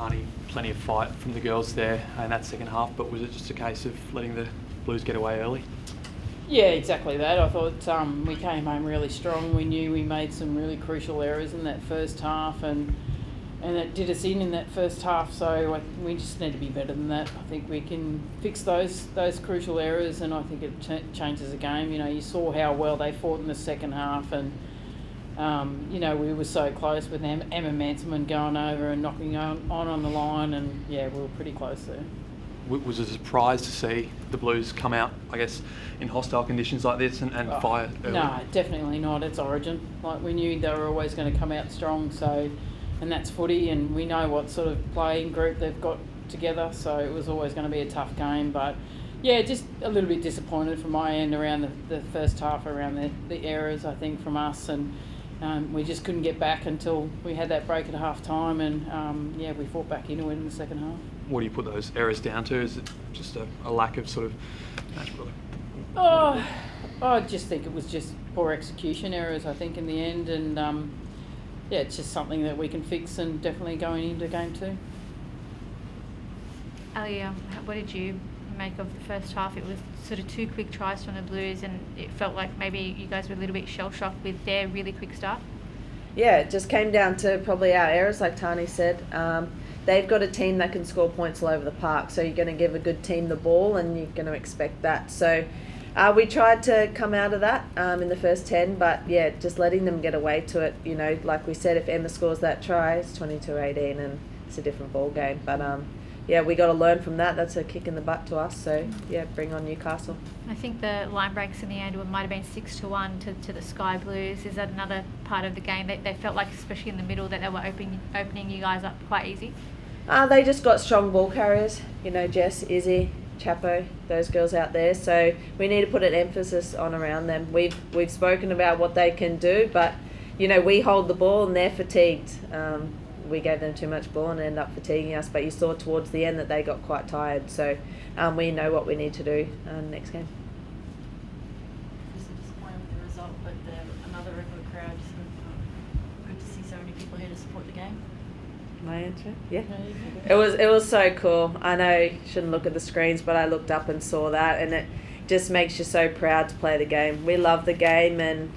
Tahnee, plenty of fight from the girls there in that second half, but was it just a case of letting the Blues get away early? Yeah, exactly that. I thought we came home really strong. We knew we made some really crucial errors in that first half, and it did us in that first half. So we just need to be better than that. I think we can fix those crucial errors, and I think it changes the game. You saw how well they fought in the second half, and we were so close with Emma Manselman going over and knocking on the line, and we were pretty close there. Was it a surprise to see the Blues come out, I guess, in hostile conditions like this and fire early? No, definitely not. It's Origin. We knew they were always going to come out strong, and that's footy, and we know what sort of playing group they've got together, so it was always going to be a tough game. But just a little bit disappointed from my end around the first half, around the errors, I think, from us, and we just couldn't get back until we had that break at half time, and we fought back into it in the second half. What do you put those errors down to? Is it just a lack of sort of match building? I just think it was just poor execution errors, I think, in the end, and it's just something that we can fix, and definitely going into game 2. Ali, what did you make of the first half? It was sort of 2 quick tries from the Blues, and it felt like maybe you guys were a little bit shell-shocked with their really quick start. Yeah, it just came down to probably our errors, like Tahnee said. They've got a team that can score points all over the park, so you're going to give a good team the ball, and you're going to expect that. So we tried to come out of that in the first 10, but just letting them get away to it. Like we said, if Emma scores that try, it's 22-18, and it's a different ball game. But we got to learn from that. That's a kick in the butt to us. So bring on Newcastle. I think the line breaks in the end might have been 6-1 to the Sky Blues. Is that another part of the game that they felt like, especially in the middle, that they were opening you guys up quite easy? They just got strong ball carriers. Jess, Izzy, Chapo, those girls out there. So we need to put an emphasis on around them. We've spoken about what they can do, but we hold the ball and they're fatigued. We gave them too much ball and ended up fatiguing us. But you saw towards the end that they got quite tired. So we know what we need to do next game. Just disappointed with the result, but another record crowd. Good to see so many people here to support the game. My answer? Yeah. It was so cool. I know you shouldn't look at the screens, but I looked up and saw that, and it just makes you so proud to play the game. We love the game, and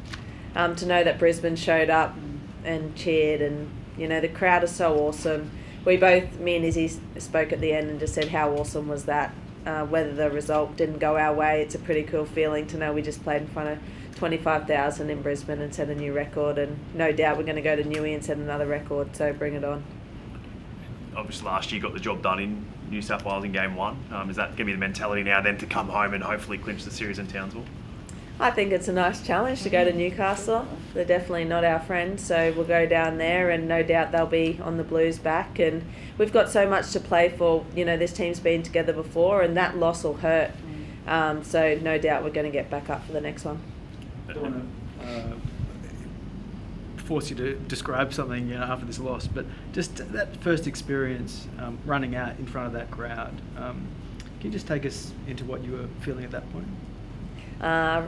to know that Brisbane showed up and cheered, and the crowd is so awesome. Me and Izzy spoke at the end and just said how awesome was that. Whether the result didn't go our way, it's a pretty cool feeling to know we just played in front of 25,000 in Brisbane and set a new record, and no doubt we're going to go to Newey and set another record, so bring it on. Obviously last year got the job done in New South Wales in game 1. Is that going to be the mentality now then to come home and hopefully clinch the series in Townsville? I think it's a nice challenge to go to Newcastle. They're definitely not our friends, so we'll go down there, and no doubt they'll be on the Blues' back, and we've got so much to play for. This team's been together before, and that loss will hurt. So no doubt we're going to get back up for the next one. I don't want to force you to describe something after this loss, but just that first experience running out in front of that crowd, can you just take us into what you were feeling at that point?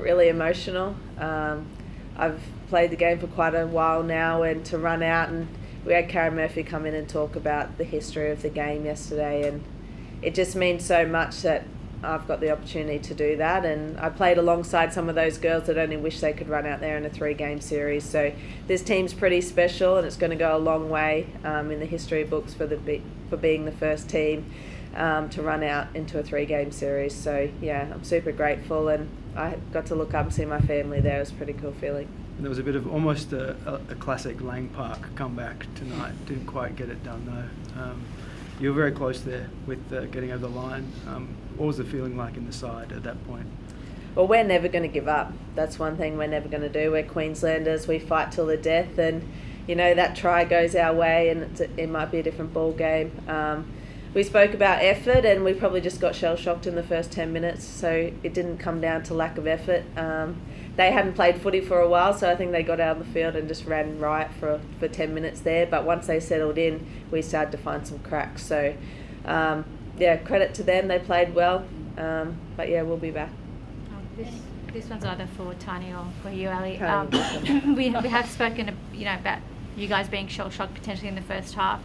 Really emotional. I've played the game for quite a while now, and to run out, and we had Karen Murphy come in and talk about the history of the game yesterday, and it just means so much that I've got the opportunity to do that, and I played alongside some of those girls that only wish they could run out there in a 3-game series. So this team's pretty special, and it's going to go a long way in the history books for being the first team to run out into a 3-game series. So I'm super grateful, and I got to look up and see my family there. It was a pretty cool feeling. And there was a bit of almost a classic Lang Park comeback tonight. Didn't quite get it done though. You were very close there with getting over the line. What was the feeling like in the side at that point? Well, we're never going to give up. That's one thing we're never going to do. We're Queenslanders. We fight till the death, and that try goes our way, and it might be a different ball game. We spoke about effort, and we probably just got shell-shocked in the first 10 minutes, so it didn't come down to lack of effort. They hadn't played footy for a while, so I think they got out of the field and just ran riot for 10 minutes there. But once they settled in, we started to find some cracks. So, credit to them. They played well. But, we'll be back. This one's either for Tahnee or for you, Ali. We have spoken, about you guys being shell-shocked potentially in the first half.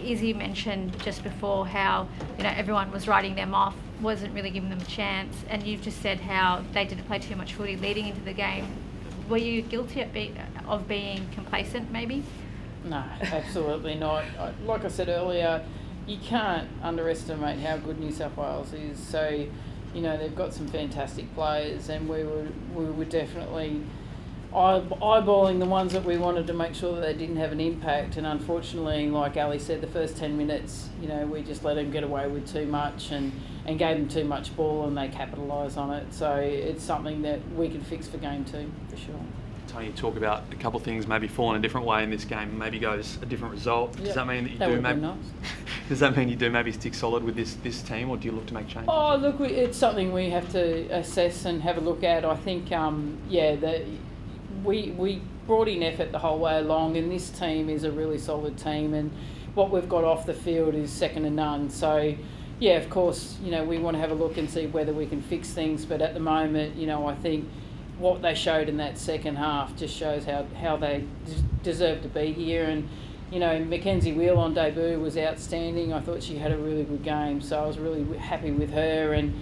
Izzy mentioned just before how everyone was writing them off, wasn't really giving them a chance, and you've just said how they didn't play too much footy leading into the game. Were you guilty of being complacent, maybe? No, absolutely not. Like I said earlier, you can't underestimate how good New South Wales is. So, they've got some fantastic players, and we were definitely eyeballing the ones that we wanted to make sure that they didn't have an impact. And unfortunately, like Ali said, the first 10 minutes, we just let them get away with too much and gave them too much ball, and they capitalised on it. So it's something that we can fix for game 2, for sure. Tony, you talk about a couple of things maybe falling a different way in this game, maybe goes a different result. Does that mean that you do maybe? Nice. Does that mean you do maybe stick solid with this team, or do you look to make changes? Oh, look, it's something we have to assess and have a look at. I think, we brought in effort the whole way along, and this team is a really solid team, and what we've got off the field is second to none. So, yeah, of course, we want to have a look and see whether we can fix things, but at the moment, I think what they showed in that second half just shows how they deserve to be here. And Mackenzie Wheel on debut was outstanding. I thought she had a really good game, so I was really happy with her, and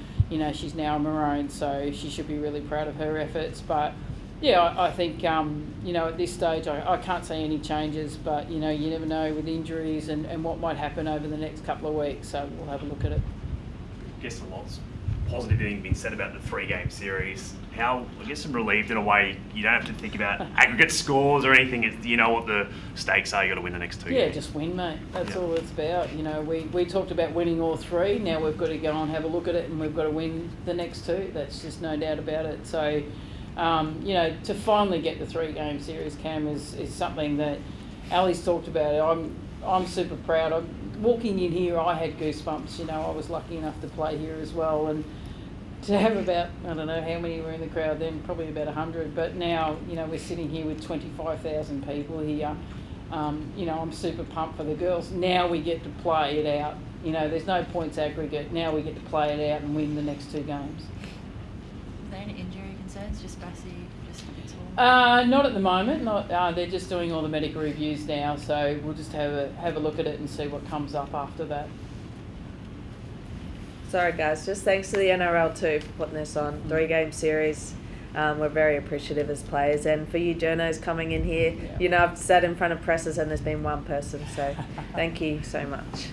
she's now a Maroon, so she should be really proud of her efforts. But yeah, I think at this stage I can't see any changes, but you never know with injuries and what might happen over the next couple of weeks, so we'll have a look at it. I guess a lot's positive thing being said about the 3-game series. I guess I'm relieved in a way you don't have to think about aggregate scores or anything. You know what the stakes are. You got to win the next 2 games. Yeah, just win, mate. That's all it's about. We talked about winning all 3. Now we've got to go and have a look at it, and we've got to win the next 2. That's just no doubt about it. So, to finally get the 3-game series, Cam, is something that Ali's talked about. I'm super proud. Walking in here, I had goosebumps. I was lucky enough to play here as well, and to have about, I don't know how many were in the crowd then, probably about 100, but now, we're sitting here with 25,000 people here. I'm super pumped for the girls. Now we get to play it out. There's no points aggregate. Now we get to play it out and win the next 2 games. Are there any injury concerns? Just Bassey, it's all? Not at the moment. They're just doing all the medical reviews now, so we'll just have a look at it and see what comes up after that. Sorry guys, just thanks to the NRL too for putting this on. 3-game series. We're very appreciative as players, and for you journos coming in here, I've sat in front of presses and there's been one person, so thank you so much.